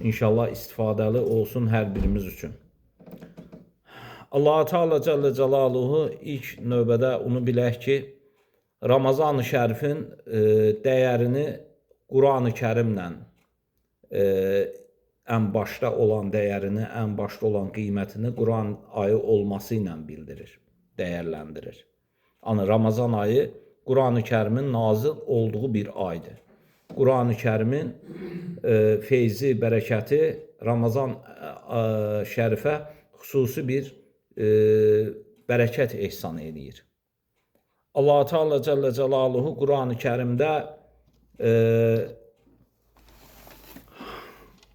İnşallah istifadəli olsun hər birimiz üçün. Allah Teala Cəllə Cəlaluhu ilk növbədə onu bilək ki, Ramazan-ı Şərifin dəyərini Quran-ı Kərimlə ən başda olan dəyərini, ən başda olan qiymətini Quran ayı olması ilə bildirir, dəyərləndirir. Yəni Ramazan ayı Quran-ı Kərimin nazil olduğu bir aydır. Quran-ı Kərimin feyzi, bərəkəti Ramazan şərifə xüsusi bir bərəkət ehsan edir. Allah Teala Cəllə Cəlaluhu Quran-ı Kərimdə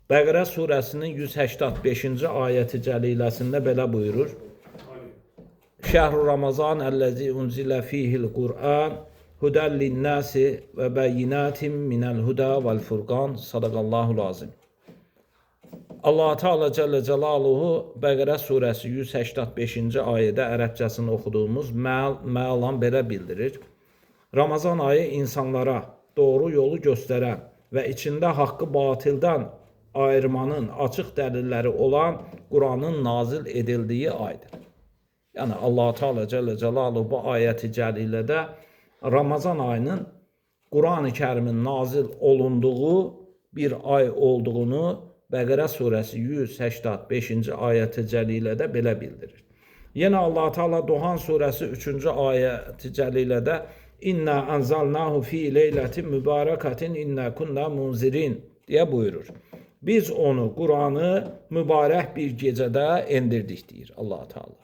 Bəqərə surəsinin 185-ci ayəti cəliləsində belə buyurur. Şəhru Ramazan əlləzi unzilə fihil Qur'an hudəl linnəsi və bəyinatim minəl huda vəl furqan. Sadaqallahul azim. Allah Teala Cəllə Cəlaluhu Bəqərə surəsi 185-ci ayədə ərəbcəsini oxuduğumuz məlan belə bildirir. Ramazan ayı insanlara doğru yolu göstərən və içində haqqı batildən ayırmanın açıq dəlilləri olan Quranın nazil edildiyi aydır. Yəni Allah Teala Cəllə Cəlaluhu bu ayəti cəlilədə Ramazan ayının Quran-ı Kərimin nazil olunduğu bir ay olduğunu Bəqərə surəsi 185-ci ayəti cəlilədə belə bildirir. Yenə Allah Teala Duhan surəsi 3-cü ayəti cəlilədə İnna anzalnahu fi leylatin mübarakatin inna kunna munzirin deyə buyurur. Biz onu, Quranı mübarək bir gecədə endirdik deyir Allah Teala.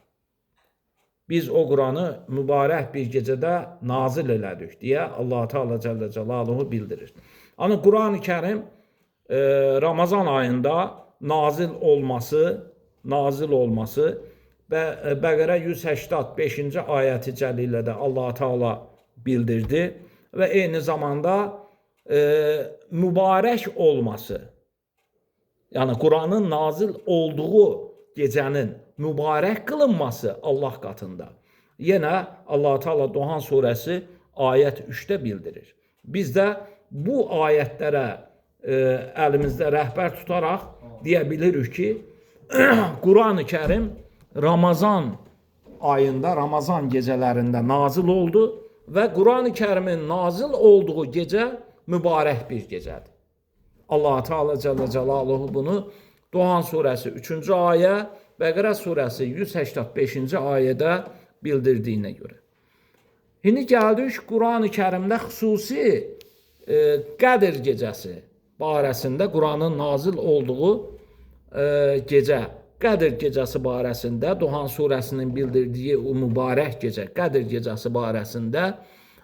Biz o Quranı mübarək bir gecədə nazil elədik deyə Allah Teala Cəllə Cəlaluhu bildirir. Amma Quran-ı Kərim Ramazan ayında nazil olması Bəqərə 185-ci ayəti cəlilədə Allah Teala bildirdi və eyni zamanda mübarək olması, yəni Quranın nazil olduğu gecənin mübarək qılınması Allah qatında. Yenə Allah Teala Duhan surəsi ayət 3-də bildirir. Biz də bu ayətlərə əlimizdə rəhbər tutaraq deyə bilirik ki, Quran-ı Kərim Ramazan ayında, Ramazan gecələrində nazil oldu və Quran-ı Kərimin nazil olduğu gecə mübarək bir gecədir. Allah Teala Cəllə Cəlaluhu bunu Duhan surəsi 3-cü ayə, Bəqərə surəsi 185-ci ayədə bildirdiyinə görə. İndi gəldik Quran-ı Kərimdə xüsusi Qədr gecəsi barəsində Quranın nazil olduğu gecə, Qədr gecəsi barəsində Duhan surəsinin bildirdiyi o mübarək gecə, Qədr gecəsi barəsində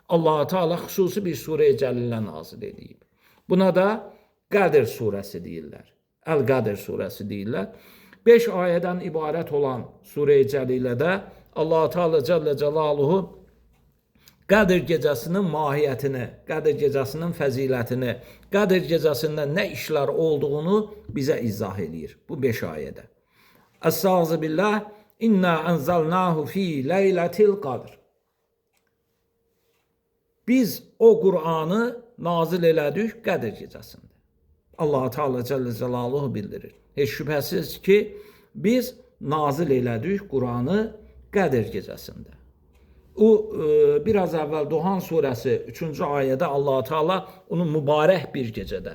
Allah Teala xüsusi bir surə-i cəlilə nazil edib. Buna da Qədr surəsi deyirlər. Əl-Qədr surəsi deyirlər. 5 ayədən ibarət olan surə-i cəlilədə Allah Teala Cəllə Cəlaluhu Qədr gecəsinin mahiyyətini, Qədr gecəsinin fəzilətini, Qədr gecəsində nə işlər olduğunu bizə izah edir bu 5 ayədə. Əstəğfirullah billah, inna anzalnahu fi leylatil qadr. Biz o Qur'anı nazil elədik Qədr gecəsində. Allah Teala Cəllə Cəlaluhu bildirir. Heç şübhəsiz ki, biz nazil elədik Quranı Qədr gecəsində. O biraz əvvəl Duhan surəsi 3-cü ayədə Allah Teala onu mübarək bir gecədə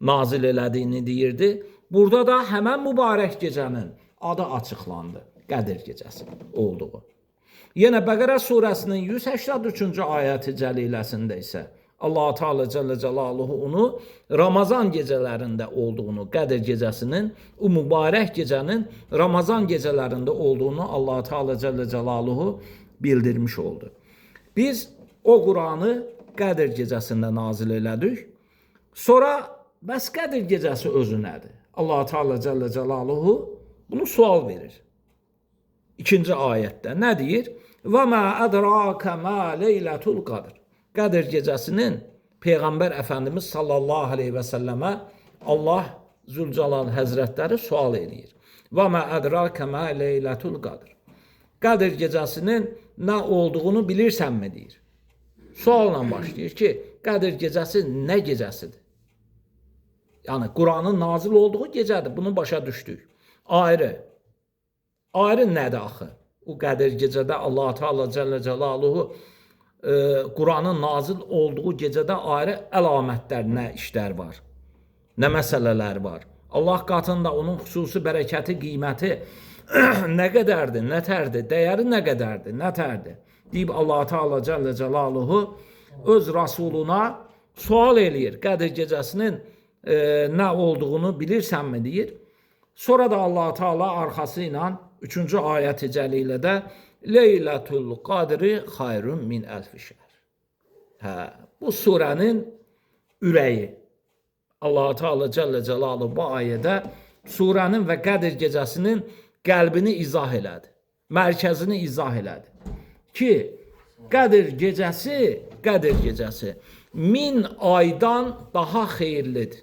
nazil elədiyini deyirdi. Burada da həmən mübarək gecənin adı açıqlandı. Qədr gecəsi olduğu. Yenə Bəqərə surəsinin 183-cü ayəti cəliləsində isə Allah Teala Cəllə Cəlaluhu onu Ramazan gecələrində olduğunu, Qədr gecəsinin, o mübarək gecənin Ramazan gecələrində olduğunu Allah Teala Cəllə Cəlaluhu bildirmiş oldu. Biz o Quranı Qədr gecəsində nazil elədik. Sonra bəs Qədr gecəsi özü nədir? Allah Teala Cəllə Cəlaluhu bunu sual verir. 2-ci ayətdə nə deyir? Və mə ədrakə mə leylətul qadr. Qədr gecəsinin Peyğəmbər Əfəndimiz sallallahu aleyhi və səlləmə Allah Zülcəlal Həzrətləri sual edir. Və mə ədrakə mə leylətul qadr. Qədr gecəsinin nə olduğunu bilirsənmi deyir. Sualla başlayır ki, Qədr gecəsi nə gecəsidir? Yəni Quranın nazil olduğu gecədir. Bunu başa düşdük. Ayrı. Ayrı nədir axı? O Qədir gecədə Allah Teala Cəllə Cəlaluhu Quranın nazil olduğu gecədə ayrı əlamətlər, nə işlər var? Nə məsələlər var? Allah qatında onun xüsusi bərəkəti, qiyməti nə qədərdir, nə tərdir, dəyəri nə qədərdir, nə tərdir? Deyib Allah Teala Cəllə Cəlaluhu öz Rasuluna sual eləyir. Qədir gecəsinin nə olduğunu bilirsənmi deyir. Sonra da Allah Teala arxası ilə 3-cü ayət-i cəlilədə Leylətul Qadri xayrun min əlfi şəhr. Bu surənin ürəyi. Allah Teala Cəllə Cəlaluhu bu ayədə surənin və Qədir gecəsinin qəlbini izah elədi. Mərkəzini izah elədi. Ki, Qədir gecəsi 1000 aydan daha xeyirlidir.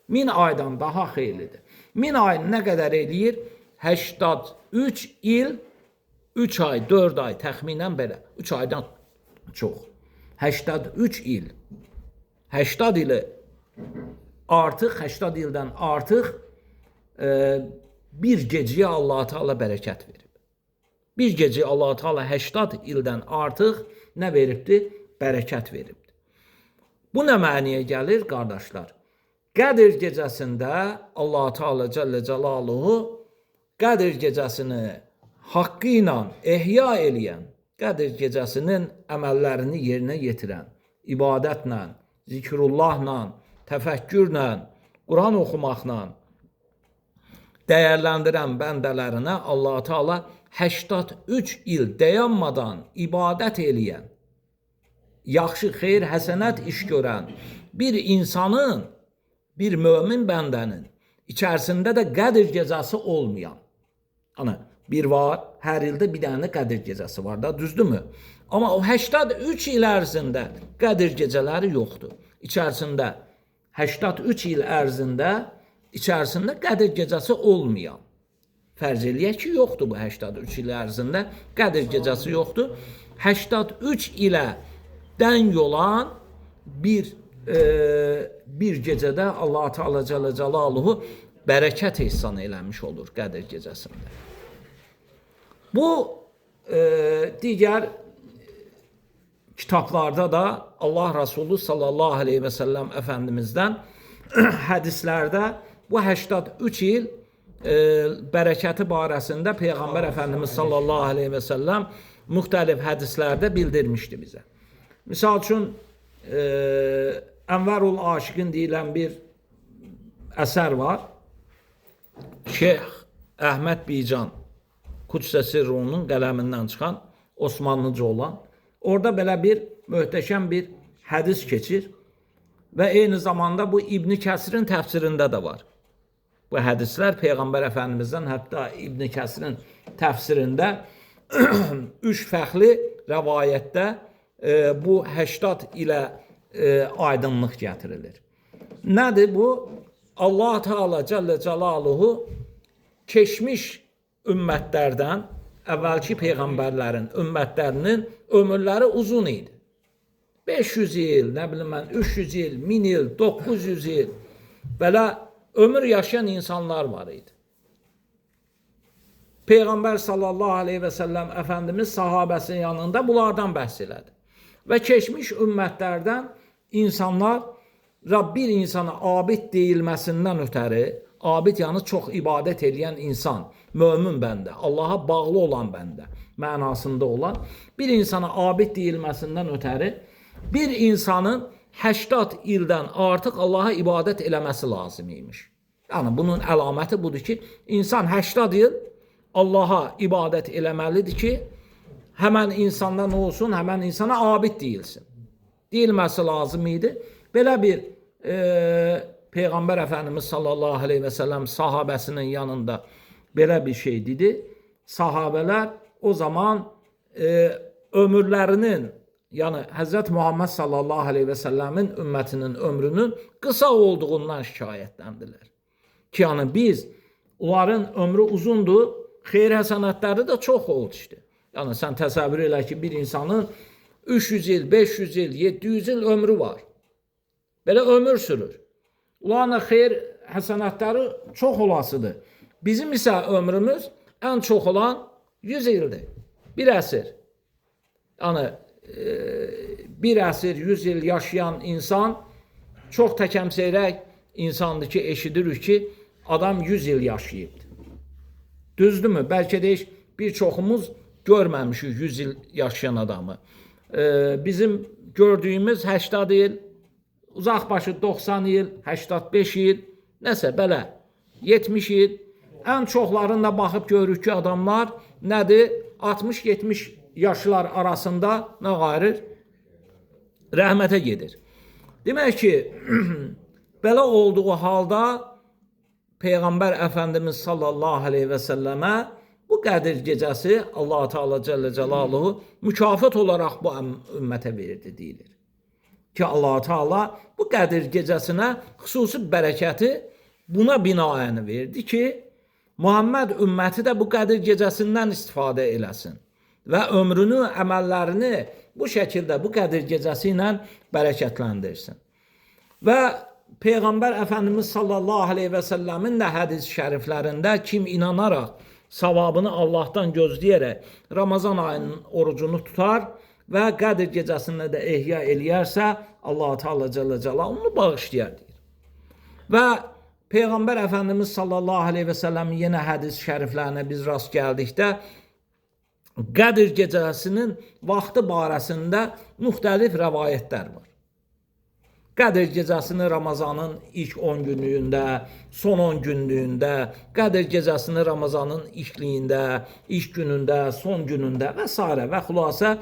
1000 aydan daha xeyirlidir. 1000 ay nə qədər eləyir? 83 il, 3 ay, 4 ay, təxminən belə. 3 aydan çox. 83 il. 80 ili artıq, 80 ildən artıq bir gecəyə Allah Teala bərəkət verib. Bir gecəyə Allah Teala 80 ildən artıq nə veribdir? Bərəkət veribdir. Bu nə məniyə gəlir, qardaşlar? Qədir gecəsində Allah Teala Cəllə Cəlaluhu Qədir gecəsini haqqı ilə ehya eləyən, Qədir gecəsinin əməllərini yerinə yetirən, ibadətlə, zikrullahla, təfəkkürlə, Quran oxumaqla dəyərləndirən bəndələrinə Allah Teala 83 il dayanmadan ibadət eləyən, yaxşı, xeyir, həsənət iş görən bir insanın, bir mömin bəndənin içərisində də Qədir gecəsi olmayan, ana bir var, hər ildə bir dənə Qədir gecəsi var da, düzdürmü? Amma o 83 il ərzində Qədir gecələri yoxdur. İçərisində 83 il ərzində içərisində Qədir gecəsi olmayan. Fərz eləyək ki, yoxdur bu 83 il ərzində Qədir gecəsi yoxdur. 83 ilə dəng olan bir gecədə Allah Teala Cəllə Cəlaluhu bərəkət ehsan eləmiş olur Qədir gecəsində. Bu digər kitablarda da Allah Resulü sallallahu aleyhi və səlləm Əfəndimizdən hədislərdə bu 83 il bərəkəti barəsində Peyğəmbər Əfəndimiz sallallahu aleyhi və səlləm müxtəlif hədislərdə bildirmişdi bizə. Misal üçün, Ənvərul Aşiqin deyilən bir əsər var. Şeyx Əhməd Bican Qudsə Sirrunun qələmindən çıxan, Osmanlıca olan. Orada belə bir möhtəşəm bir hədis keçir və eyni zamanda bu İbn Kəsirin təfsirində də var. Bu hədislər Peyğəmbər Əfəndimizdən, hətta İbn Kəsirin təfsirində 3 fəxli rəvayətdə bu 80 ilə aydınlıq gətirilir. Nədir bu? Allah Teala Cəllə Cəlaluhu keçmiş ümmətlərdən, əvvəlki peyğəmbərlərin ümmətlərinin ömürləri uzun idi. 500 il, nə bilim mən, 300 il, 1000 il, 900 il belə ömür yaşayan insanlar var idi. Peyğəmbər sallallahu aleyhi və səlləm Əfəndimiz sahabəsinin yanında bunlardan bəhs elədi. Və keçmiş ümmətlərdən insanlar bir insana abid deyilməsindən ötəri, abid yəni çox ibadət edən insan, mömin bəndə, Allaha bağlı olan bəndə mənasında olan bir insana abid deyilməsindən ötəri bir insanın 80 ildən artıq Allaha ibadət eləməsi lazım imiş. Yəni bunun əlaməti budur ki, insan 80 il Allaha ibadət eləməlidir ki, həmən insanda nə olsun, həmən insana abid deyilsin. Deyilməsi lazım idi. Belə bir Peyğəmbər Əfəndimiz sallallahu aleyhi və səlləm sahabəsinin yanında belə bir şey dedi. Sahabələr o zaman ömürlərinin, yəni Həzrət Muhammed sallallahu aleyhi və səlləmin ümmətinin ömrünün qısa olduğundan şikayətləndilər. Ki, yəni biz, onların ömrü uzundur, xeyir həsənətləri də çox oldu işte. Yəni sən təsəvvür elə ki, bir insanın 300 il, 500 il, 700 il ömrü var. Belə ömür sürür. Onların xeyir həsənətləri çox olasıdır. Bizim isə ömrümüz ən çox olan 100 ildir. Bir əsr. Yəni bir əsr, 100 il yaşayan insan çox təkəmsəyrək insandır ki, eşidirik ki, adam 100 il yaşayıbdır. Düzdürmü? Bəlkə də bir çoxumuz görməmişik 100 il yaşayan adamı. Bizim gördüyümüz 80 il, uzaqbaşı 90 il, 85 il, nəsə belə 70 il. Ən çoxlarına baxıb görürük ki, adamlar nədir? 60-70 yaşlar arasında nə qayırır? Rəhmətə gedir. Demək ki, belə olduğu halda Peyğəmbər Əfəndimiz sallallahu aleyhi və səlləmə bu Qədir gecəsi Allah Teala Cəllə Cəlaluhu mükafat olaraq bu ümmətə verdi deyilir. Ki Allah Teala bu Qədir gecəsinə xüsusi bərəkəti buna binaən verdi ki, Muhammed ümməti də bu Qədir gecəsindən istifadə eləsin və ömrünü, əməllərini bu şəkildə bu Qədir gecəsi ilə bərəkətləndirsin. Və Peyğəmbər Əfəndimiz sallallahu aleyhi və səlləmin də hədis şəriflərində kim inanaraq, savabını Allahdan gözləyərək Ramazan ayının orucunu tutar və Qədir gecəsində də ehya eləyərsə, Allah Teala Cəllə Cəlaluhu onu bağışlayar deyir. Və Peyğəmbər Əfəndimiz sallallahu aleyhi və səlləmin yenə hədis şəriflərinə biz rast gəldikdə, Qədir gecəsinin vaxtı barəsində müxtəlif rəvayətlər var. Qədir gecəsini Ramazanın ilk 10 günlüyündə, son 10 günlüyündə, Qədir gecəsini Ramazanın ilkliyində, ilk günündə, son günündə və s. və xülasə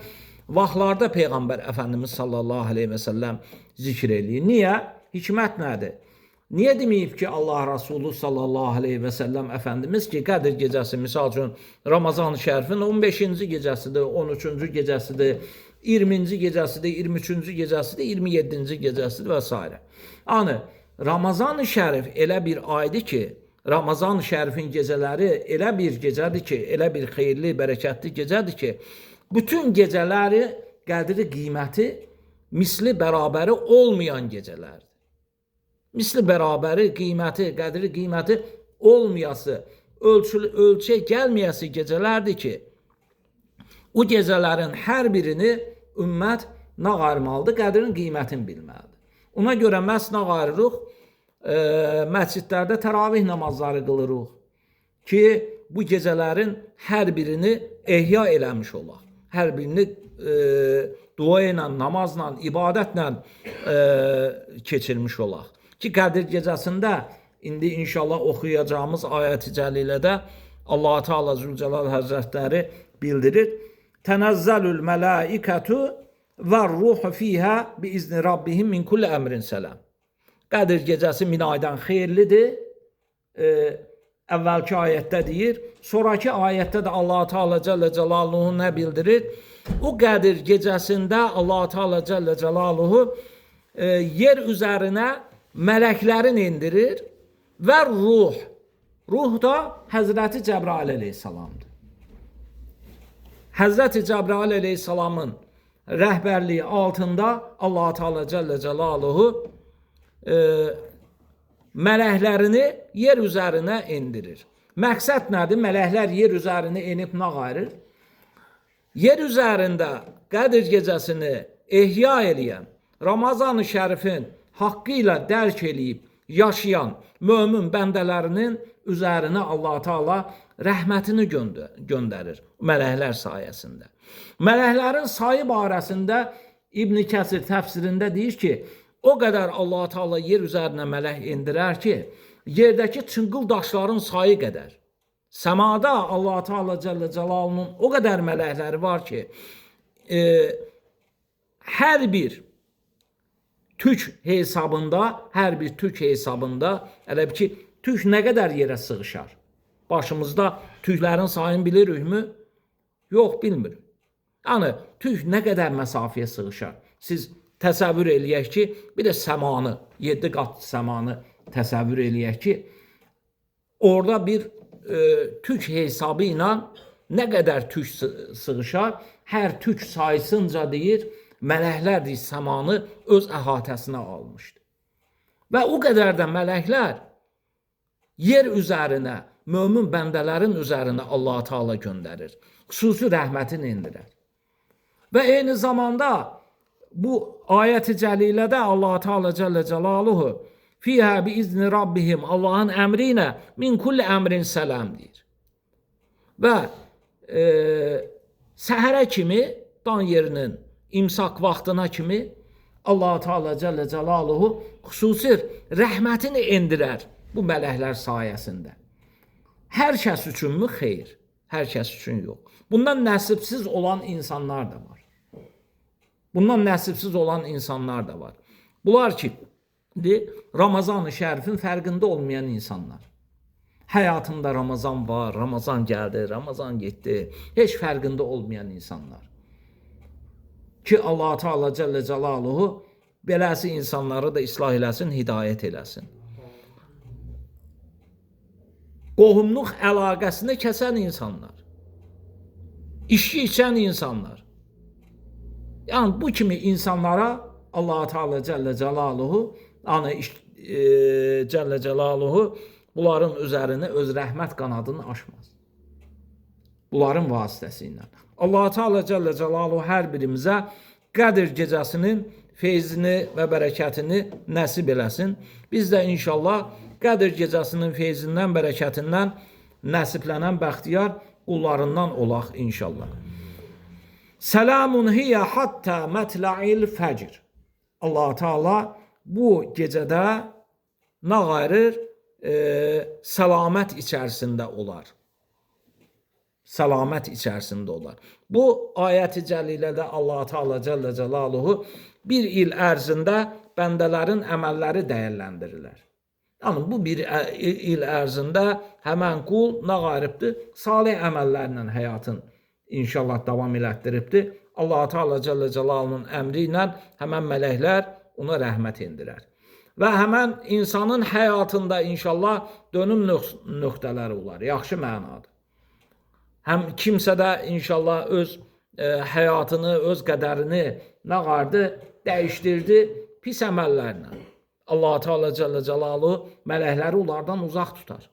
vaxtlarda Peyğəmbər Əfəndimiz sallallahu aleyhi və səlləm zikr eləyir. Niyə? Hikmət nədir? Niyə deməyib ki, Allah Rasulü sallallahu aleyhi və səlləm Əfəndimiz ki, Qədir gecəsi, misal üçün, Ramazan-ı Şərifin 15-ci gecəsidir, 13-cü gecəsidir, 20-ci gecəsidir, 23-cü gecəsidir, 27-ci gecəsidir və s. Yəni, Ramazan-ı Şərif elə bir aydır ki, Ramazan-ı Şərifin gecələri elə bir gecədir ki, elə bir xeyirli, bərəkətli gecədir ki, bütün gecələri, qədri, qiyməti, misli, bərabəri olmayan gecələrdir. Misli bərabəri, qiyməti, qədri, qiyməti olmayası, ölçüyə gəlməyəsi gecələrdir ki, o gecələrin hər birini ümmət nə qayırmalıdır? Qədrin, qiymətini bilməlidir. Ona görə məhz nə qayırırıq? Məscidlərdə təravih namazları qılırıq ki, bu gecələrin hər birini ehya eləmiş olaq. Hər birini dua ilə, namazla, ibadətlə keçirmiş olaq. Ki, Qədir gecəsində indi inşallah oxuyacağımız ayət-i cəlilədə Allah-u Teala Zülcəlal Həzrətləri bildirir. Tənəzzəlül mələikətü və ruhu fiyhə bi izni Rabbihim min kulli əmrin sələm. Qədir gecəsi min aydan xeyirlidir. Əvvəlki ayətdə deyir. Sonraki ayətdə də Allah-u Teala Cəllə Cəlaluhu nə bildirir? O Qədir gecəsində Allah-u Teala Cəllə Cəlaluhu yer üzərinə mələklərin indirir və ruh. Ruh da Həzrəti Cəbrail əleyhissalamdır. Həzrəti Cəbrail əleyhissalamın rəhbərliyi altında Allah Teala Cəllə Cəlaluhu mələklərini yer üzərinə indirir. Məqsəd nədir? Mələklər yer üzərinə enib nə qayırır? Yer üzərində Qədir gecəsini ehya eləyən, Ramazan-ı Şərifin haqqı ilə dərk eləyib yaşayan mömin bəndələrinin üzərinə Allah Teala rəhmətini göndərir mələklər sayəsində. Mələklərin sayı barəsində İbn Kəsir təfsirində deyir ki, o qədər Allah Teala yer üzərinə mələk endirər ki, yerdəki çınqıl daşların sayı qədər. Səmada Allah Teala Cəllə Cəlalunun o qədər mələkləri var ki, hər bir tük hesabında, hər bir tük hesabında, elə ki, tük nə qədər yerə sığışar? Başımızda tüklərin sayını bilirikmi? Yox, bilmirik. Yəni, tük nə qədər məsafəyə sığışar? Siz təsəvvür eləyək ki, bir də səmanı, 7 qat səmanı təsəvvür eləyək ki, orada bir tük hesabı ilə nə qədər tük sığışar? Hər tük sayısınca deyir, mələklər deyir, səmanı öz əhatəsinə almışdır. Və o qədər də mələklər yer üzərinə, mömin bəndələrin üzərinə Allah Teala göndərir. Xüsusi rəhmətini indirər. Və eyni zamanda bu ayət-i cəlilədə Allah Teala Cəllə Cəlaluhu fiyhə bi izni rabbihim, Allahın əmri ilə min kulli əmrin sələm deyir. Və səhərə kimi, dan yerinin imsak vaxtına kimi Allah Teala Cəllə Cəlaluhu xüsusi rəhmətini endirər bu mələklər sayəsində. Hər kəs üçünmü? Xeyr. Hər kəs üçün yox. Bundan nəsibsiz olan insanlar da var. Bundan nəsibsiz olan insanlar da var. Bunlar ki, Ramazan-ı Şərifin fərqində olmayan insanlar. Həyatında Ramazan var, Ramazan gəldi, Ramazan getdi. Heç fərqində olmayan insanlar. Ki Allah Teala Cəllə Cəlaluhu beləsi insanları da islah eləsin, hidayət eləsin. Qohumluq əlaqəsini kəsən insanlar. İçki içən insanlar. Yəni bu kimi insanlara Allah Teala Cəllə Cəlaluhu Cəllə Cəlaluhu bunların üzərini öz rəhmət qanadını açmaz. Bunların vasitəsilə. Allah Teala Cəllə Cəlaluhu hər birimizə Qədr gecəsinin feyzini və bərəkətini nəsib eləsin. Biz də inşallah Qədr gecəsinin feyzindən, bərəkətindən nəsiblənən bəxtiyar qullarından olaq inşallah. Selamun hiyə hattə mətla'il fəcr. Allah Teala bu gecədə nə qayırır? Səlamət içərisində olar. Səlamət içərisində olar. Bu ayət-i cəlilədə Allah Teala Cəllə Cəlaluhu bir il ərzində bəndələrin əməlləri dəyərləndirirlər. Yəni bu bir il ərzində həmən qul nə qayırıbdır? Salih əməllərlə həyatın inşallah davam elətdiribdir. Allah Teala Cəllə Cəlalunun əmri ilə həmən mələklər ona rəhmət indirər. Və həmən insanın həyatında inşallah dönüm nöqtələri olar. Yaxşı mənadır. Həm kimsə də inşallah öz həyatını, öz qədərini nə qardı? Dəyişdirdi pis əməllərlə. Allah Teala Cəllə Cəlaluhu mələkləri onlardan uzaq tutar.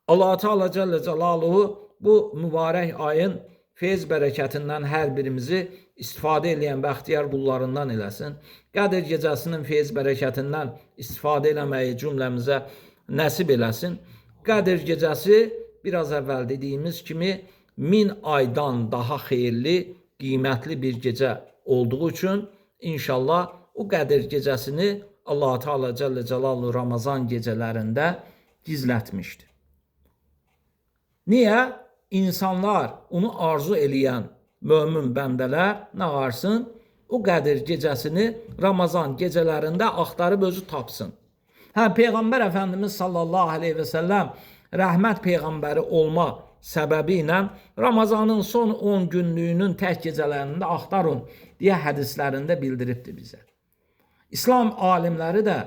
Allah Teala Cəllə Cəlaluhu bu mübarək ayın feyz bərəkətindən hər birimizi istifadə edən bəxtiyar qullarından eləsin. Qədr gecəsinin feyz bərəkətindən istifadə eləməyi cümləmizə nəsib eləsin. Qədr gecəsi biraz əvvəl dediyimiz kimi 1000 aydan daha xeyirli, qiymətli bir gecə olduğu üçün inşallah o Qədr gecəsini Allah Teala Cəllə Cəlaluhu Ramazan gecələrində gizlətmişdir. Niyə? İnsanlar onu arzu eləyən mömin bəndələr nə qarsın? O Qədr gecəsini Ramazan gecələrində axtarıb özü tapsın. Peyğəmbər Əfəndimiz sallallahu aleyhi və səlləm rəhmət peyğəmbəri olma səbəbi ilə Ramazanın son 10 günlüyünün tək gecələrində axtarın deyə hədislərində bildiribdir bizə. İslam alimləri də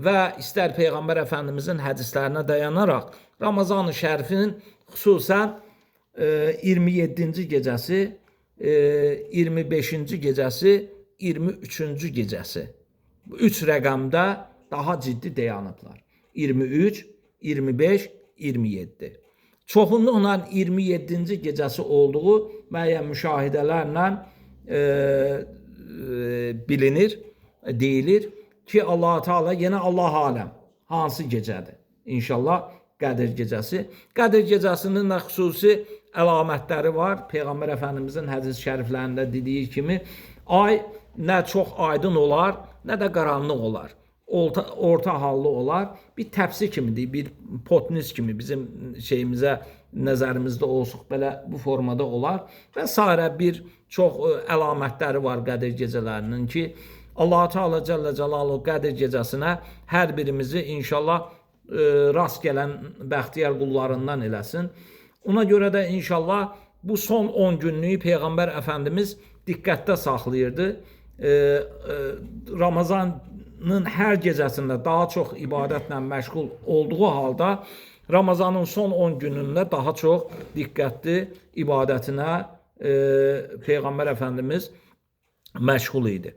və istər Peyğəmbər Əfəndimizin hədislərinə dayanaraq Ramazan-ı Şərifin xüsusən 27-ci gecəsi, 25-ci gecəsi, 23-cü gecəsi. Bu 3 rəqəmdə daha ciddi dayanıblar. 23, 25, 27. Çoxunluqla 27-ci gecəsi olduğu müəyyən müşahidələrlə bilinir, deyilir ki, Allah Teala yenə Allah aləm hansı gecədir? İnşallah Qədr gecəsi. Qədr gecəsinin də xüsusi əlamətləri var. Peyğəmbər Əfəndimizin hədis şəriflərində dediyi kimi ay nə çox aydın olar, nə də qaranlıq olar. Orta hallı olar. Bir təpsi kimidir, bir potnis kimi bizim şeyimizə, nəzərimizdə olsuq belə bu formada olar. Və sairə bir çox əlamətləri var Qədr gecələrinin ki, Allah Teala Cəllə Cəlaluhu Qədr gecəsinə hər birimizi inşallah rast gələn bəxtiyar qullarından eləsin. Ona görə də inşallah bu son 10 günlüyü Peyğəmbər Əfəndimiz diqqətdə saxlayırdı. Ramazanın hər gecəsində daha çox ibadətlə məşğul olduğu halda Ramazanın son 10 günündə daha çox diqqətli ibadətinə Peyğəmbər Əfəndimiz məşğul idi.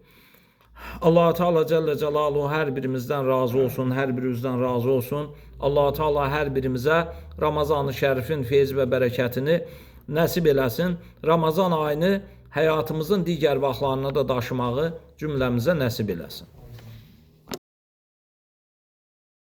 Allah Teala Celle Celaluhu her birimizden razı olsun, her birimizden razı olsun. Allah Teala her birimize Ramazan-ı Şerifin feyz ve bereketini nasip eləsin. Ramazan ayını hayatımızın diğer vaxtlarına da daşımağı cümləmizə nasip eləsin.